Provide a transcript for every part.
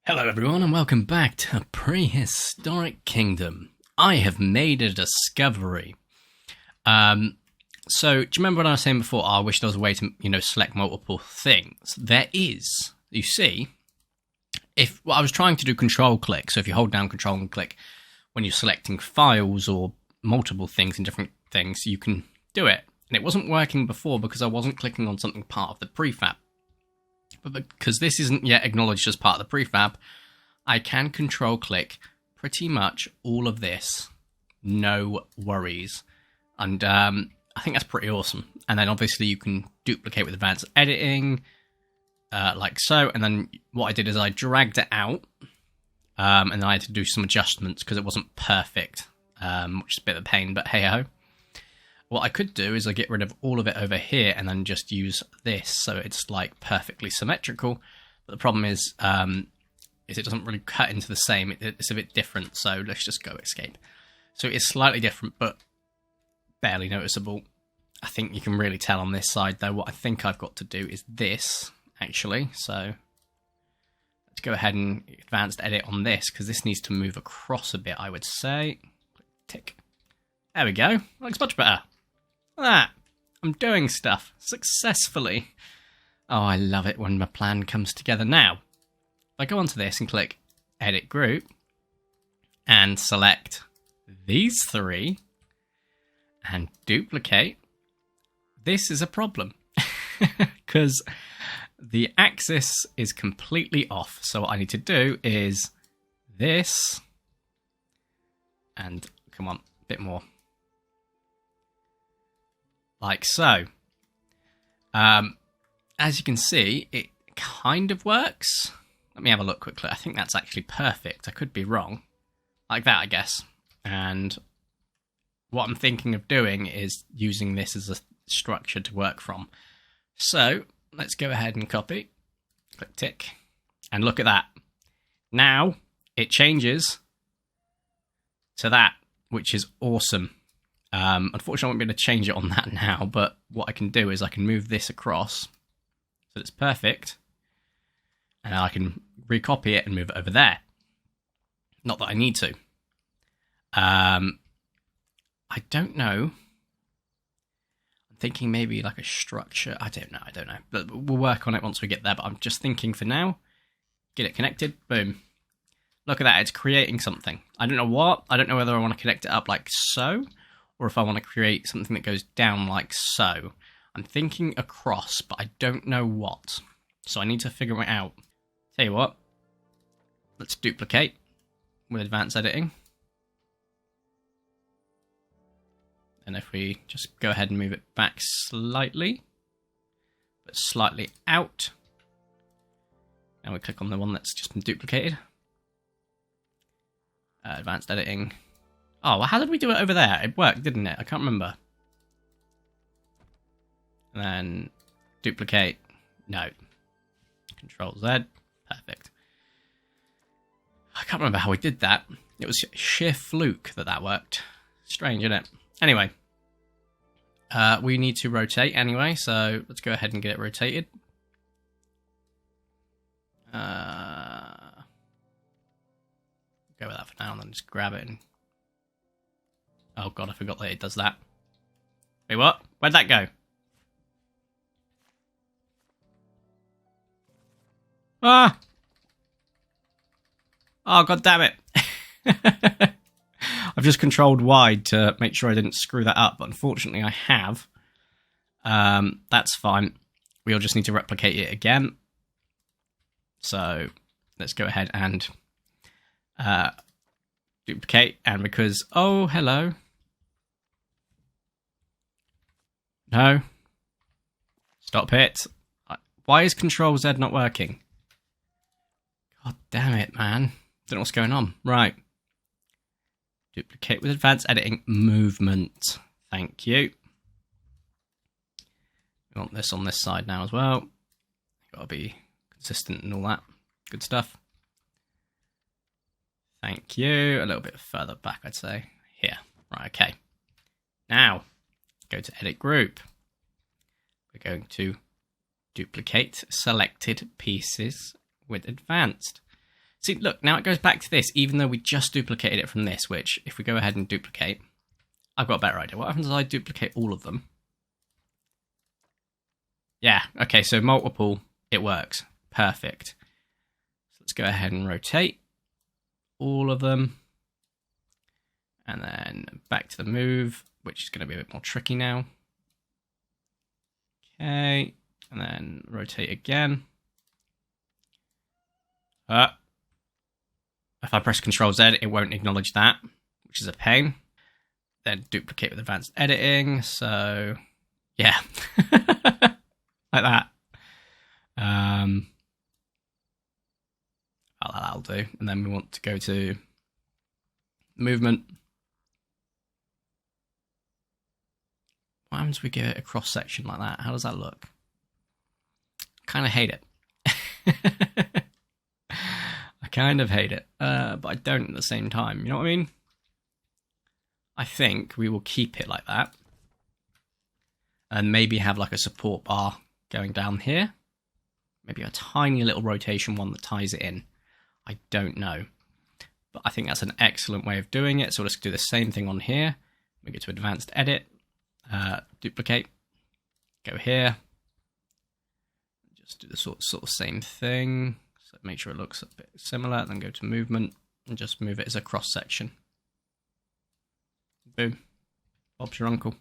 Hello everyone and welcome back to Prehistoric Kingdom. I have made a discovery. So, do you remember what I was saying before? I wish there was a way to, select multiple things. There is. You see, I was trying to do control click, so if you hold down control and click when you're selecting files or multiple things in different things, you can do it. And it wasn't working before because I wasn't clicking on something part of the prefab. But because this isn't yet acknowledged as part of the prefab, I can control click pretty much all of this, no worries. And I think that's pretty awesome. And then obviously you can duplicate with advanced editing, like so. And then what I did is I dragged it out, and then I had to do some adjustments because it wasn't perfect, which is a bit of a pain, but hey-ho. What I could do is I get rid of all of it over here and then just use this so it's like perfectly symmetrical. But the problem is it doesn't really cut into the same. It's a bit different, so let's just go escape. So it's slightly different, but barely noticeable. I think you can really tell on this side, though. What I think I've got to do is this, actually. So let's go ahead and advanced edit on this, because this needs to move across a bit, I would say. Tick. There we go. Looks much better. Look at that. I'm doing stuff successfully. Oh, I love it when my plan comes together. Now, if I go onto this and click Edit Group and select these three and duplicate, this is a problem because the axis is completely off. So what I need to do is this and come on, a bit more. Like so. As you can see, it kind of works. Let me have a look quickly. I think that's actually perfect. I could be wrong. Like that, I guess. And what I'm thinking of doing is using this as a structure to work from. So, let's go ahead and copy. Click tick. And look at that. Now, it changes to that, which is awesome. Unfortunately, I won't be able to change it on that now, but what I can do is I can move this across so it's perfect, and I can recopy it and move it over there. Not that I need to. I don't know. I'm thinking maybe like a structure. I don't know. But we'll work on it once we get there, but I'm just thinking for now, get it connected, boom. Look at that, it's creating something. I don't know what. I don't know whether I want to connect it up like so, or if I want to create something that goes down like so. I'm thinking across, but I don't know what. So I need to figure it out. Tell you what, let's duplicate with advanced editing. And if we just go ahead and move it back slightly, but slightly out. And we click on the one that's just been duplicated. Advanced editing. Oh, well, how did we do it over there? It worked, didn't it? I can't remember. And then duplicate. No. Control Z. Perfect. I can't remember how we did that. It was sheer fluke that worked. Strange, isn't it? Anyway. We need to rotate anyway, so let's go ahead and get it rotated. Go with that for now and then just grab it and... Oh god, I forgot that it does that. Wait, what? Where'd that go? Ah! Oh, god damn it. I've just controlled wide to make sure I didn't screw that up, but unfortunately I have. That's fine. We'll just need to replicate it again. So, let's go ahead and duplicate, and because... Oh, hello. No. Stop it. Why is Control Z not working? God damn it, man. Don't know what's going on. Right. Duplicate with advanced editing movement. Thank you. We want this on this side now as well. Gotta be consistent and all that good stuff. Thank you. A little bit further back, I'd say. Here. Right, okay. Now, go to Edit Group. We're going to duplicate selected pieces with Advanced. See, look, now it goes back to this, even though we just duplicated it from this, which, if we go ahead and duplicate, I've got a better idea. What happens if I duplicate all of them? Yeah, okay, so multiple, it works. Perfect. So let's go ahead and rotate all of them. And then back to the move, which is going to be a bit more tricky now. Okay, and then rotate again. If I press Ctrl Z, it won't acknowledge that, which is a pain. Then duplicate with advanced editing, so yeah, like that. That'll do. And then we want to go to movement. What happens if we give it a cross section like that? How does that look? Kind of hate it. I kind of hate it, but I don't at the same time. You know what I mean? I think we will keep it like that. And maybe have like a support bar going down here. Maybe a tiny little rotation one that ties it in. I don't know. But I think that's an excellent way of doing it. So let's do the same thing on here. We go to advanced edit, duplicate, go here. Just do the sort of same thing. So make sure it looks a bit similar. Then go to movement and just move it as a cross section. Boom. Bob's your uncle.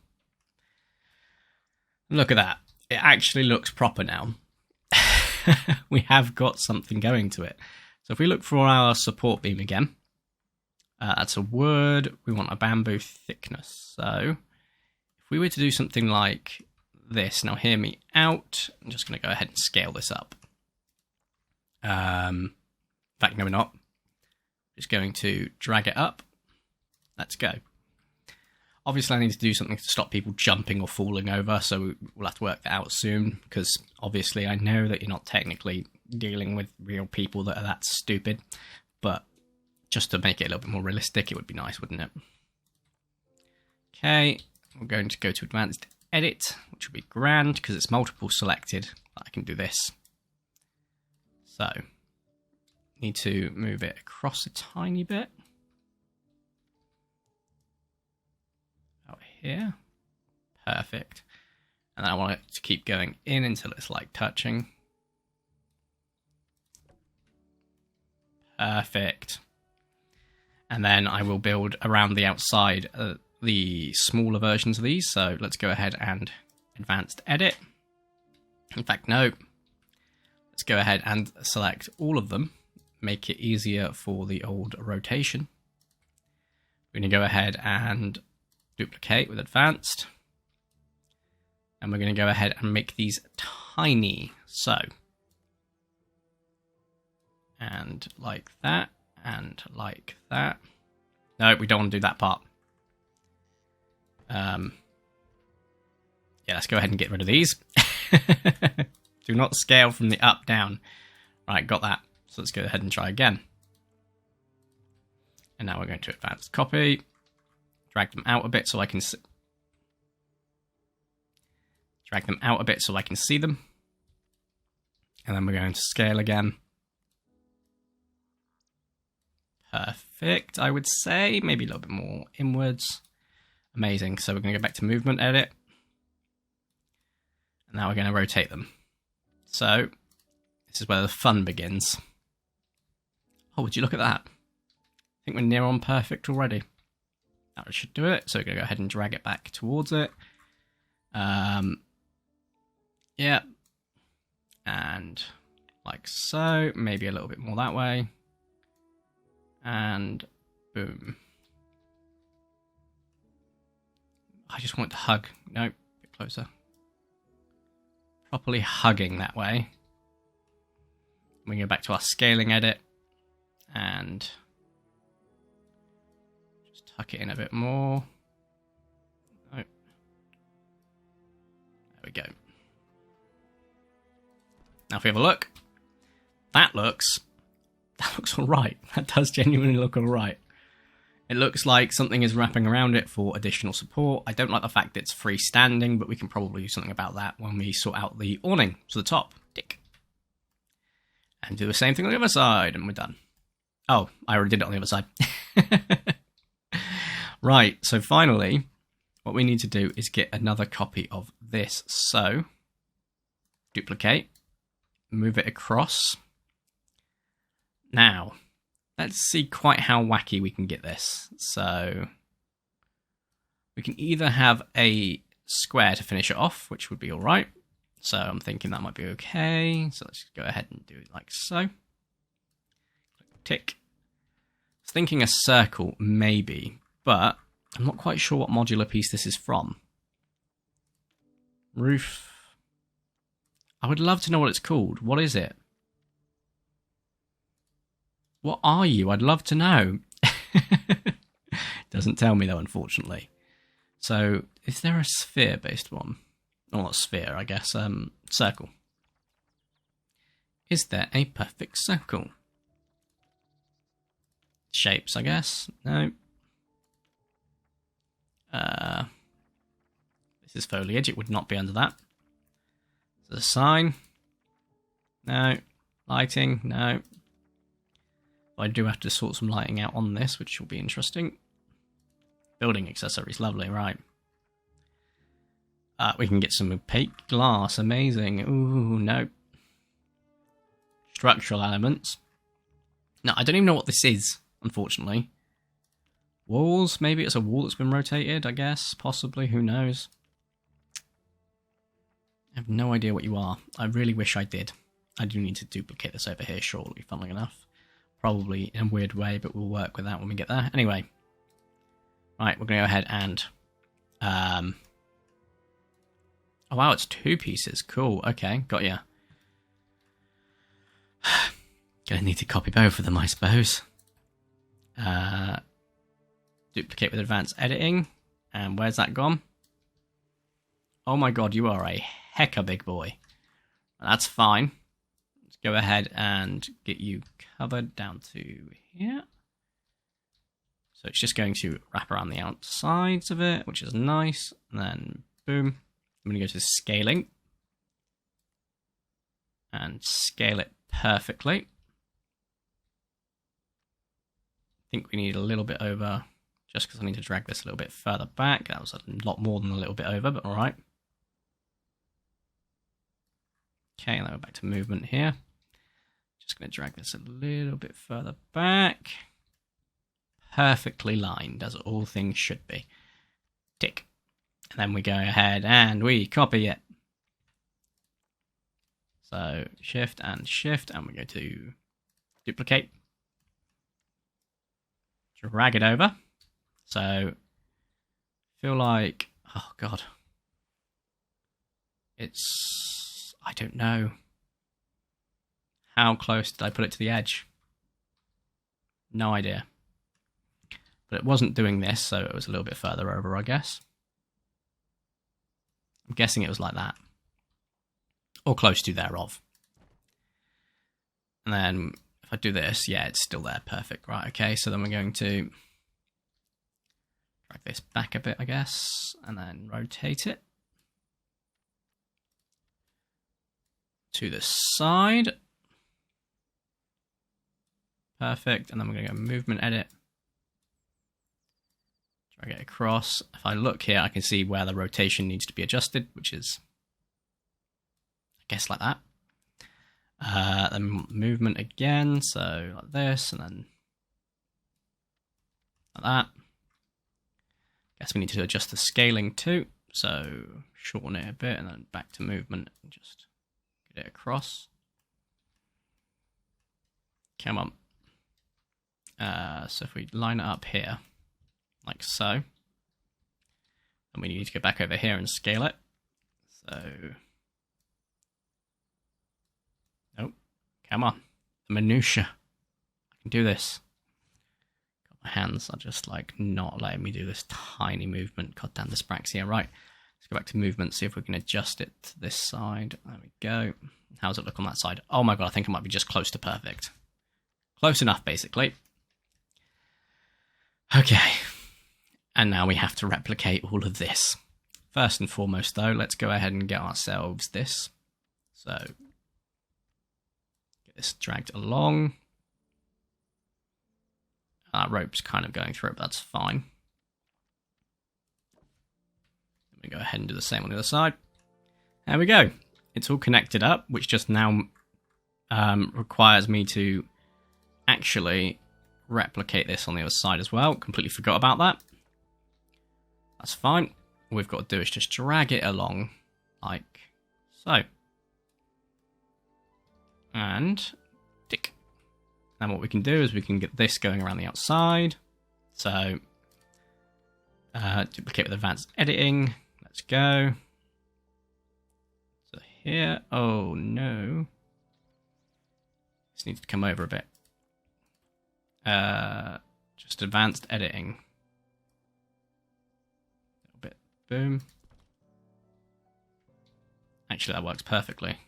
Look at that. It actually looks proper now. We have got something going to it. So if we look for our support beam again, that's a wood. We want a bamboo thickness. So if we were to do something like this, now hear me out. I'm just going to go ahead and scale this up. In fact, no, we're not. Just going to drag it up. Let's go. Obviously, I need to do something to stop people jumping or falling over, so we'll have to work that out soon, because obviously I know that you're not technically dealing with real people that are that stupid, but just to make it a little bit more realistic, it would be nice, wouldn't it? Okay, we're going to go to Advanced Edit, which will be grand, because it's multiple selected. I can do this. So, need to move it across a tiny bit. Out here. Perfect. And then I want it to keep going in until it's like touching. Perfect. And then I will build around the outside the smaller versions of these. So let's go ahead and advanced edit. In fact, no. Let's go ahead and select all of them. Make it easier for the old rotation. We're going to go ahead and duplicate with advanced. And we're going to go ahead and make these tiny. So. And like that. And like that. No, we don't want to do that part. Yeah, let's go ahead and get rid of these. Do not scale from the up down. Right, got that. So let's go ahead and try again. And now we're going to advanced copy. Drag them out a bit so I can see. Drag them out a bit so I can see them. And then we're going to scale again. Perfect, I would say. Maybe a little bit more inwards. Amazing. So we're going to go back to movement edit. And now we're going to rotate them. So this is where the fun begins. Oh, would you look at that? I think we're near on perfect already. That should do it. So we're going to go ahead and drag it back towards it. Yeah. And like so. Maybe a little bit more that way. And boom. I just want to hug. No, a bit closer. Properly hugging that way. We go back to our scaling edit and just tuck it in a bit more. Oh. There we go. Now if we have a look, that looks all right. That does genuinely look all right. It looks like something is wrapping around it for additional support. I don't like the fact that it's freestanding, but we can probably do something about that when we sort out the awning. So the top, tick. And do the same thing on the other side, and we're done. Oh, I already did it on the other side. Right, so finally, what we need to do is get another copy of this. So, duplicate, move it across. Now, let's see quite how wacky we can get this. So, we can either have a square to finish it off, which would be all right. So I'm thinking that might be okay. So let's go ahead and do it like so. Tick. I was thinking a circle, maybe, but I'm not quite sure what modular piece this is from. Roof. I would love to know what it's called. What is it? What are you? I'd love to know. Doesn't tell me though, unfortunately. So, is there a sphere-based one? Or not sphere, I guess. Circle. Is there a perfect circle? Shapes, I guess. No. This is foliage. It would not be under that. There's a sign. No. Lighting. No. I do have to sort some lighting out on this, which will be interesting. Building accessories. Lovely, right. We can get some opaque glass. Amazing. Ooh, no. Structural elements. No, I don't even know what this is, unfortunately. Walls? Maybe it's a wall that's been rotated, I guess. Possibly. Who knows? I have no idea what you are. I really wish I did. I do need to duplicate this over here, surely, funnily enough. Probably in a weird way, but we'll work with that when we get there. Anyway. Right, we're going to go ahead and... Oh, wow, it's 2 pieces. Cool. Okay, got ya. Gonna need to copy both of them, I suppose. Duplicate with advanced editing. And where's that gone? Oh my god, you are a hecka big boy. That's fine. Let's go ahead and get you covered down to here. So it's just going to wrap around the outsides of it, which is nice. And then, boom. I'm going to go to scaling. And scale it perfectly. I think we need a little bit over, just because I need to drag this a little bit further back. That was a lot more than a little bit over, but alright. Okay, and then we're back to movement here. Just going to drag this a little bit further back. Perfectly lined, as all things should be. Tick. And then we go ahead and we copy it. So shift, and we go to duplicate. Drag it over. So feel like, oh god. It's, I don't know. How close did I put it to the edge? No idea. But it wasn't doing this, so it was a little bit further over, I guess. I'm guessing it was like that. Or close to thereof. And then, if I do this, yeah, it's still there. Perfect. Right, okay, so then we're going to drag this back a bit, I guess, and then rotate it to the side. Perfect, and then we're going to go movement edit. Drag it across. If I look here, I can see where the rotation needs to be adjusted, which is, I guess, like that. Then movement again, so like this, and then like that. Guess we need to adjust the scaling too, so shorten it a bit, and then back to movement, and just get it across. Come on. So if we line it up here, like so, and we need to go back over here and scale it. So, nope, come on, the minutia. I can do this. Got my hands are just like not letting me do this tiny movement. God damn dyspraxia. Right, let's go back to movement. See if we can adjust it to this side. There we go. How does it look on that side? Oh my god, I think it might be just close to perfect. Close enough, basically. Okay. And now we have to replicate all of this. First and foremost, though, let's go ahead and get ourselves this. So, get this dragged along. That rope's kind of going through it, but that's fine. Let me go ahead and do the same on the other side. There we go. It's all connected up, which just now requires me to actually replicate this on the other side as well. Completely forgot about that. That's fine. All we've got to do is just drag it along like so. And tick. And what we can do is we can get this going around the outside. So duplicate with advanced editing. Let's go. So here, oh no. This needs to come over a bit. Just advanced editing. A little bit, boom. Actually, that works perfectly.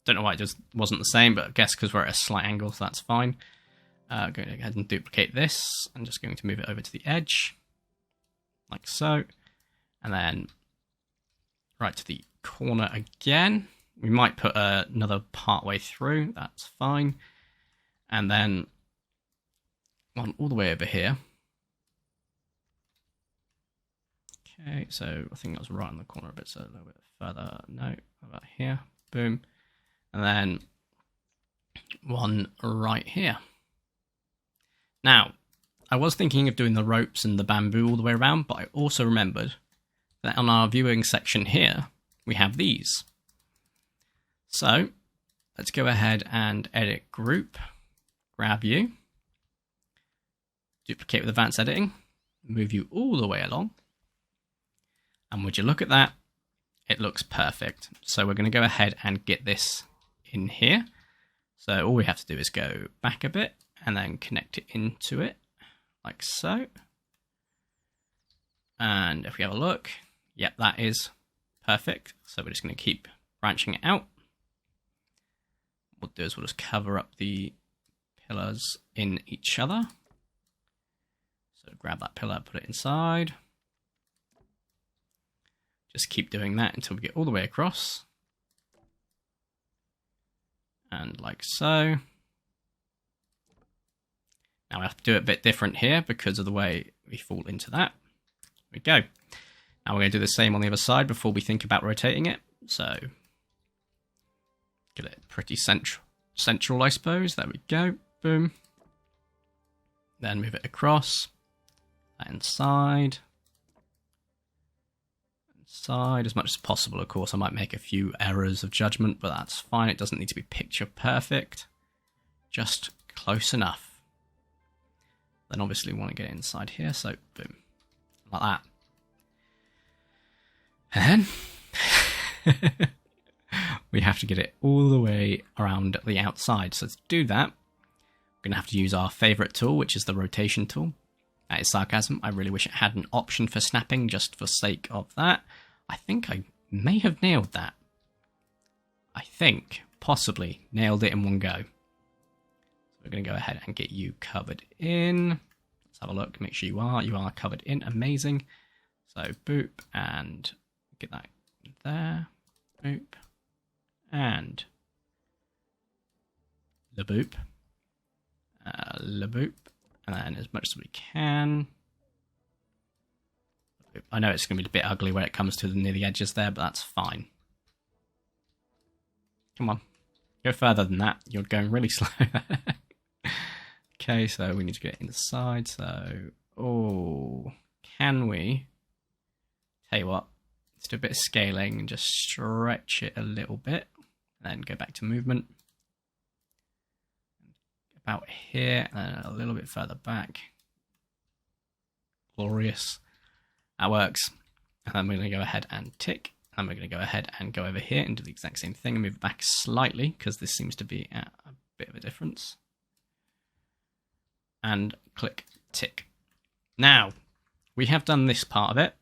Don't know why it just wasn't the same, but I guess because we're at a slight angle, so that's fine. Going to go ahead and duplicate this. I'm just going to move it over to the edge, like so. And then right to the corner again. We might put another part way through, that's fine. And then one all the way over here. Okay, so I think that was right in the corner a bit, so a little bit further. No, about here. Boom. And then one right here. Now, I was thinking of doing the ropes and the bamboo all the way around, but I also remembered that on our viewing section here, we have these. So, let's go ahead and edit group, grab you, duplicate with advanced editing, move you all the way along. And would you look at that? It looks perfect. So we're going to go ahead and get this in here. So all we have to do is go back a bit and then connect it into it like so. And if we have a look, yep, that is perfect. So we're just going to keep branching it out. What we'll do is we'll just cover up the pillars in each other. So grab that pillar, put it inside. Just keep doing that until we get all the way across. And like so. Now we have to do it a bit different here because of the way we fall into that. There we go. Now we're going to do the same on the other side before we think about rotating it. So get it pretty central, I suppose. There we go. Boom. Then move it across. That inside. Side as much as possible. Of course, I might make a few errors of judgment, but that's fine. It doesn't need to be picture perfect, just close enough. Then obviously we want to get it inside here, so boom, like that. And then we have to get it all the way around the outside. So to do that, we're going to have to use our favorite tool, which is the rotation tool. That is sarcasm. I really wish it had an option for snapping just for sake of that. I think I may have nailed that. I think, possibly, nailed it in one go. So we're going to go ahead and get you covered in. Let's have a look, make sure you are covered in. Amazing. So boop, and get that there. Boop. And the boop. The boop. And then as much as we can. I know it's going to be a bit ugly when it comes to near the edges there, but that's fine. Come on. Go further than that. You're going really slow. Okay, so we need to get inside. So, can we? Tell you what. Let's do a bit of scaling and just stretch it a little bit. And then go back to movement. About here, and a little bit further back. Glorious. That works. And then we're going to go ahead and tick. And we're going to go ahead and go over here and do the exact same thing and move it back slightly because this seems to be at a bit of a difference. And click tick. Now, we have done this part of it.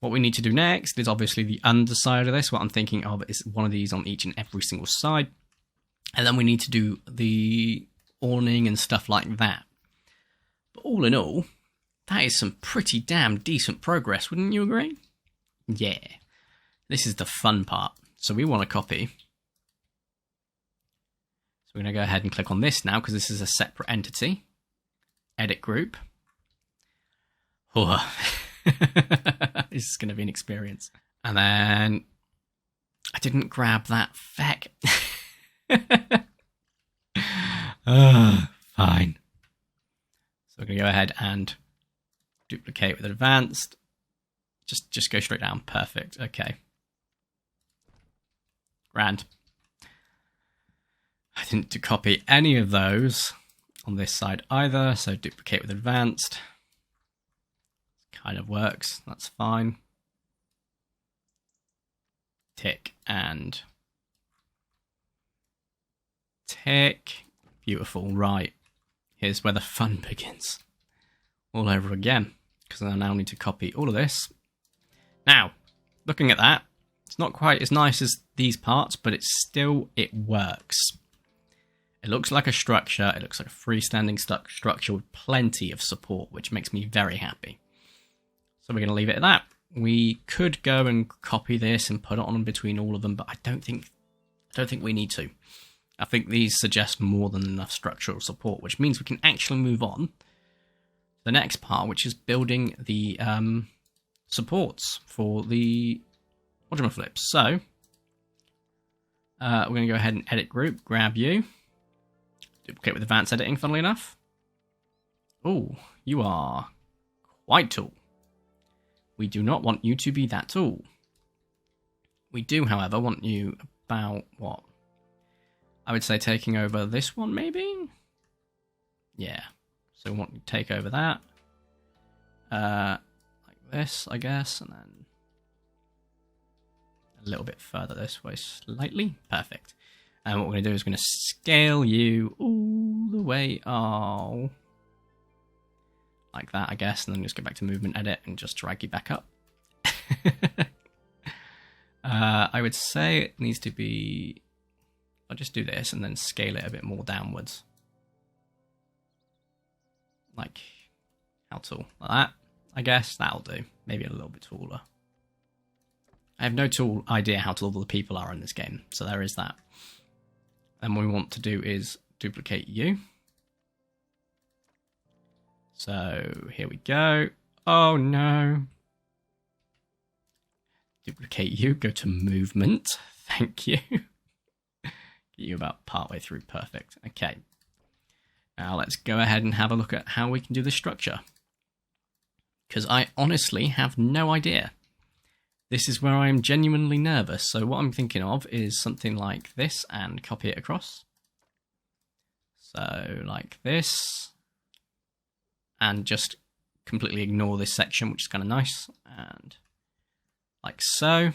What we need to do next is obviously the underside of this. What I'm thinking of is one of these on each and every single side. And then we need to do the awning and stuff like that. But all in all, that is some pretty damn decent progress, wouldn't you agree? Yeah. This is the fun part. So we want to copy. So we're going to go ahead and click on this now because this is a separate entity. Edit group. Oh. This is going to be an experience. And then I didn't grab that feck. Fine. So we're going to go ahead and duplicate with advanced. Just go straight down. Perfect. Okay. Grand. I didn't copy any of those on this side either, so duplicate with advanced. Kind of works. That's fine. Tick and tick. Beautiful. Right. Here's where the fun begins. All over again. Because I now need to copy all of this. Now, looking at that, it's not quite as nice as these parts, but it works. It looks like a structure. It looks like a freestanding structure with plenty of support, which makes me very happy. So we're going to leave it at that. We could go and copy this and put it on between all of them, but I don't think we need to. I think these suggest more than enough structural support, which means we can actually move on to the next part, which is building the supports for the Autoflips. So we're going to go ahead and edit group, grab you, duplicate with advanced editing, funnily enough. Oh, you are quite tall. We do not want you to be that tall. We do, however, want you about, what? I would say taking over this one, maybe? Yeah. So we want to take over that. Like this, I guess, and then a little bit further this way slightly. Perfect. And what we're going to do is we're going to scale you all the way, like that, I guess, and then just go back to movement edit and just drag you back up. I would say it needs to be, I'll just do this and then scale it a bit more downwards. Like, how tall? Like that, I guess. That'll do. Maybe a little bit taller. I have no idea how tall the people are in this game, so there is that. And what we want to do is duplicate you. So here we go. Oh no. Duplicate you, go to movement. Thank you. Get you about partway through. Perfect. Okay. Now let's go ahead and have a look at how we can do this structure. Because I honestly have no idea. This is where I am genuinely nervous. So what I'm thinking of is something like this and copy it across. So like this. And just completely ignore this section, which is kind of nice. And like so.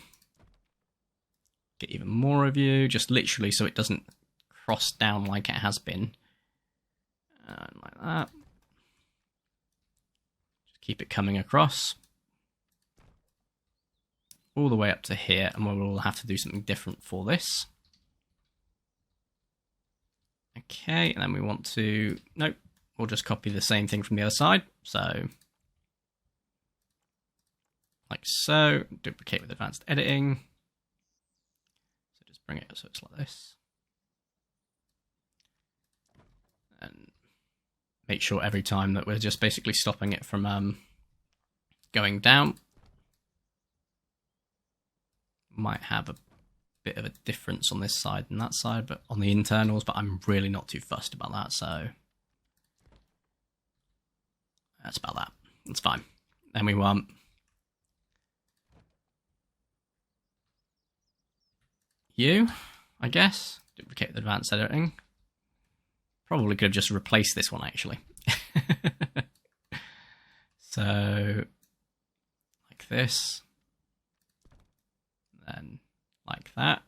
Get even more of you, just literally so it doesn't cross down like it has been. And like that. Just keep it coming across. All the way up to here, and we'll have to do something different for this. Okay, and then we want to, nope, we'll just copy the same thing from the other side. So, like so, duplicate with advanced editing. So just bring it so it's like this. And make sure every time that we're just basically stopping it from going down. Might have a bit of a difference on this side and that side, but on the internals, but I'm really not too fussed about that, so that's about that. That's fine. Then we want you, I guess. Duplicate the advanced editing. Probably could have just replaced this one, actually. So, like this. Then, like that.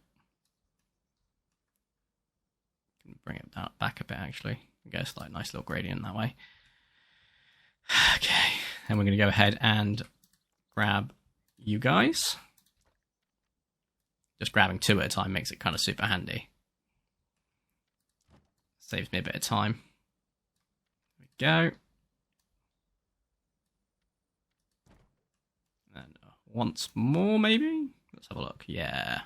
Bring it down, back a bit, actually. I guess like nice little gradient that way. Okay, then we're going to go ahead and grab you guys. Just grabbing two at a time makes it kind of super handy. Saves me a bit of time. There we go. And once more, maybe? Let's have a look. Yeah.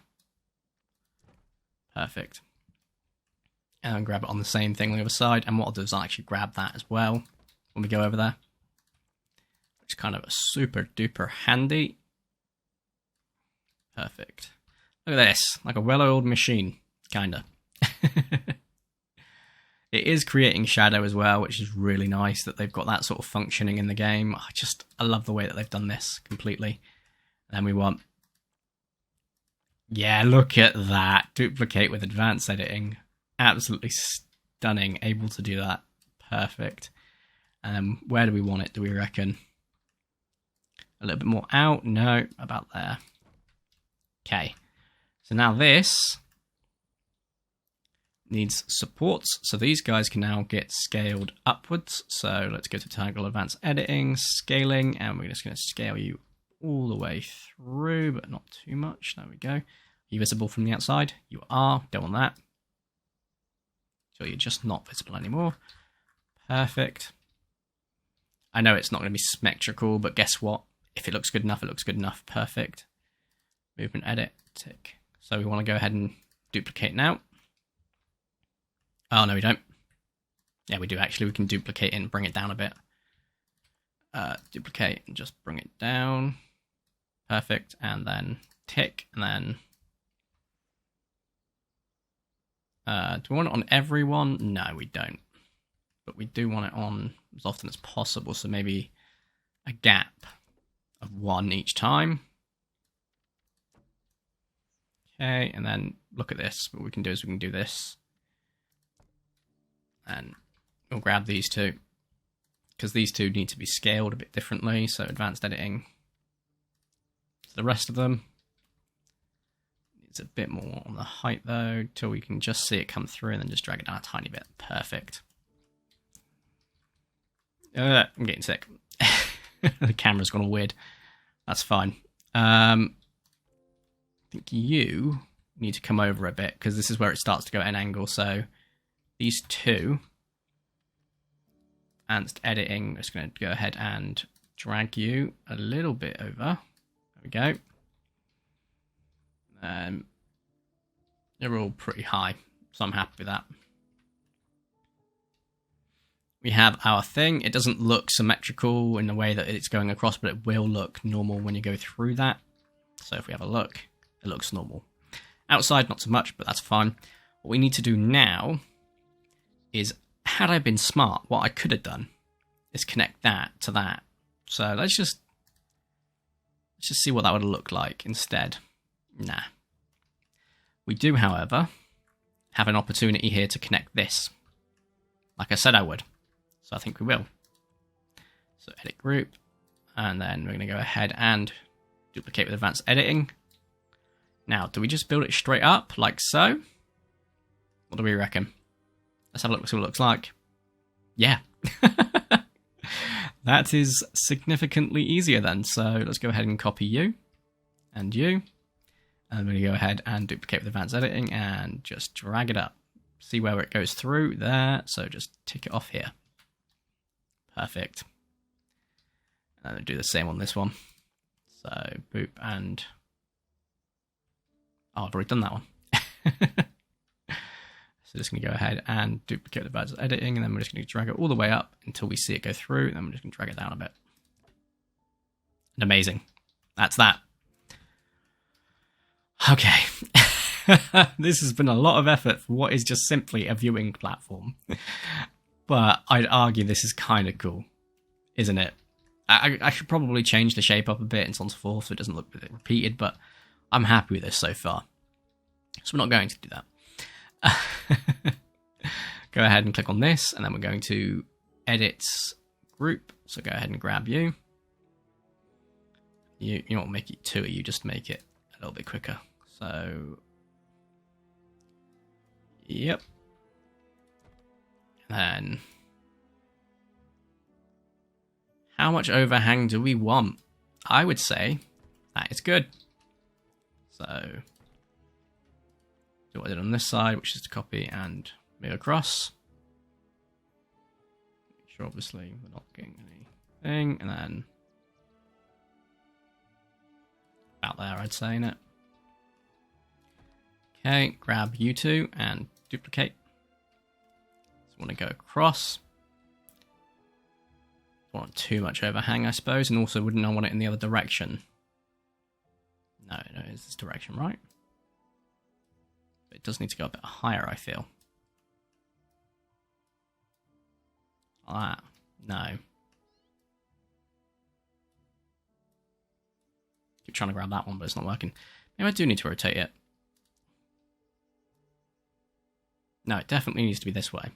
Perfect. and grab it on the same thing on the other side. And what I'll do is I'll actually grab that as well when we go over there, which is kind of a super duper handy. Perfect. Look at this, like a well-oiled machine, kinda. It is creating shadow as well, which is really nice that they've got that sort of functioning in the game. I love the way that they've done this completely. And then we want, yeah, look at that. Duplicate with advanced editing. Absolutely stunning, able to do that. Perfect. Where do we want it, do we reckon? A little bit more out? No, about there. Okay. So now this needs supports, so these guys can now get scaled upwards. So let's go to Toggle Advanced Editing, Scaling, and we're just going to scale you all the way through, but not too much. There we go. Are you visible from the outside? You are. Don't want that. So you're just not visible anymore. Perfect. I know it's not going to be symmetrical, but guess what? If it looks good enough, it looks good enough. Perfect. Movement Edit, tick. So we want to go ahead and duplicate now. Oh, no, we don't. Yeah, we do actually. We can duplicate it and bring it down a bit. Duplicate and just bring it down. Perfect. And then tick. And then... do we want it on everyone? No, we don't. But we do want it on as often as possible. So maybe a gap of 1 each time. Okay, and then look at this. What we can do is we can do this. And we'll grab these two, because these two need to be scaled a bit differently. So advanced editing. The rest of them, it's a bit more on the height though, till we can just see it come through, and then just drag it down a tiny bit. Perfect. I'm getting sick. The camera's gone all weird. That's fine. I think you need to come over a bit, because this is where it starts to go at an angle. So these two, advanced editing, I'm just going to go ahead and drag you a little bit over. There we go. They're all pretty high, so I'm happy with that. We have our thing. It doesn't look symmetrical in the way that it's going across, but it will look normal when you go through that. So if we have a look, it looks normal. Outside, not so much, but that's fine. What we need to do now is, had I been smart, what I could have done is connect that to that. So let's just see what that would look like instead. Nah. We do, however, have an opportunity here to connect this, like I said I would. So I think we will. So edit group, and then we're going to go ahead and duplicate with advanced editing. Now, do we just build it straight up like so? What do we reckon? Let's have a look, see what it looks like. Yeah. That is significantly easier then. So let's go ahead and copy you and you. And I'm going to go ahead and duplicate with advanced editing and just drag it up. See where it goes through there. So just tick it off here. Perfect. And then do the same on this one. So boop and... oh, I've already done that one. So just going to go ahead and duplicate the advanced editing, and then we're just going to drag it all the way up until we see it go through, and then we're just going to drag it down a bit. And amazing. That's that. Okay. This has been a lot of effort for what is just simply a viewing platform. But I'd argue this is kind of cool, isn't it? I should probably change the shape up a bit and so on and so forth so it doesn't look a bit repeated, but I'm happy with this so far. So we're not going to do that. Go ahead and click on this, and then we're going to edit group. So go ahead and grab you. You don't make it 2, you just make it a little bit quicker. So, yep. And then, how much overhang do we want? I would say that is good. So, do what I did on this side, which is to copy and move across. Make sure, obviously, we're not getting anything. And then, about there, I'd say, in it. Okay, grab you two and duplicate. want to go across. Don't want too much overhang, I suppose, and also wouldn't I want it in the other direction? No, it's this direction, right? But it does need to go a bit higher, I feel. Ah, no. Keep trying to grab that one, but it's not working. Maybe I do need to rotate it. No, it definitely needs to be this way.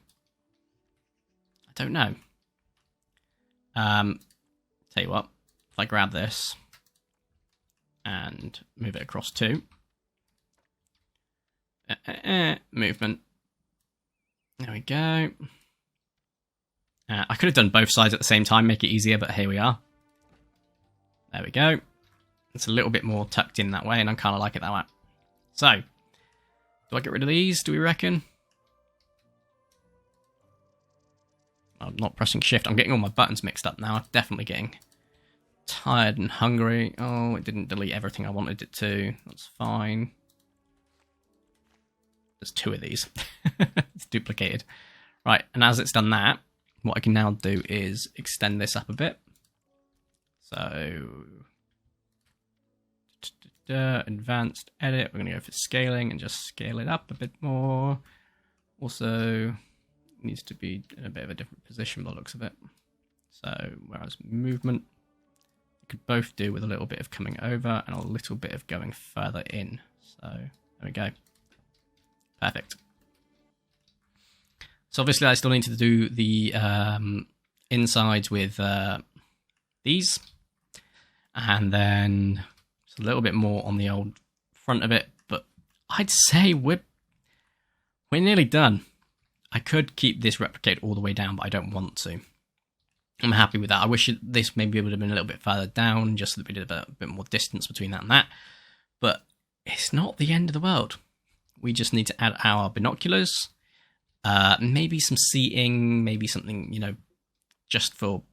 I don't know. Tell you what, if I grab this and move it across too. Movement. There we go. I could have done both sides at the same time, make it easier, but here we are. There we go. It's a little bit more tucked in that way, and I kind of like it that way. So, do I get rid of these, do we reckon? I'm not pressing shift. I'm getting all my buttons mixed up now. I'm definitely getting tired and hungry. Oh, it didn't delete everything I wanted it to. That's fine. There's 2 of these. It's duplicated. Right, and as it's done that, what I can now do is extend this up a bit. So, advanced edit. We're going to go for scaling and just scale it up a bit more. Also, needs to be in a bit of a different position by the looks of it. So, whereas movement, you could both do with a little bit of coming over and a little bit of going further in. So, there we go. Perfect. So obviously I still need to do the insides with these. And then just a little bit more on the old front of it. But I'd say we're nearly done. I could keep this replicate all the way down, but I don't want to. I'm happy with that. I wish this maybe would have been a little bit further down, just so that we did a bit more distance between that and that. But it's not the end of the world. We just need to add our binoculars, maybe some seating, maybe something, you know, just for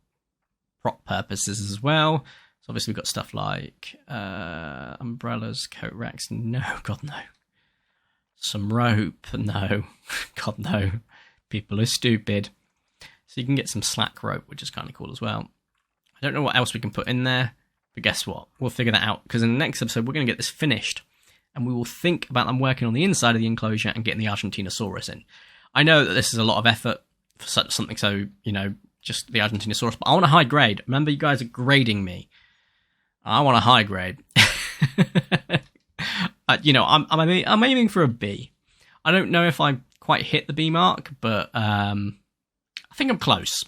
prop purposes as well. So obviously we've got stuff like umbrellas, coat racks. No, God, no. Some rope. No. God, no. People are stupid. So you can get some slack rope, which is kind of cool as well. I don't know what else we can put in there, but guess what? We'll figure that out, because in the next episode, we're going to get this finished, and we will think about them working on the inside of the enclosure and getting the Argentinosaurus in. I know that this is a lot of effort for something so, you know, just the Argentinosaurus, but I want a high grade. Remember, you guys are grading me. I want a high grade. You know, I'm aiming for a B. I don't know if I quite hit the B mark, but I think I'm close.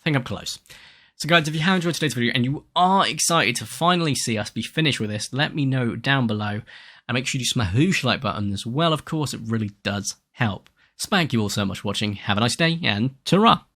So guys, if you have enjoyed today's video and you are excited to finally see us be finished with this, let me know down below. And make sure you smash the like button as well, of course, it really does help. So thank you all so much for watching, have a nice day, and ta-ra!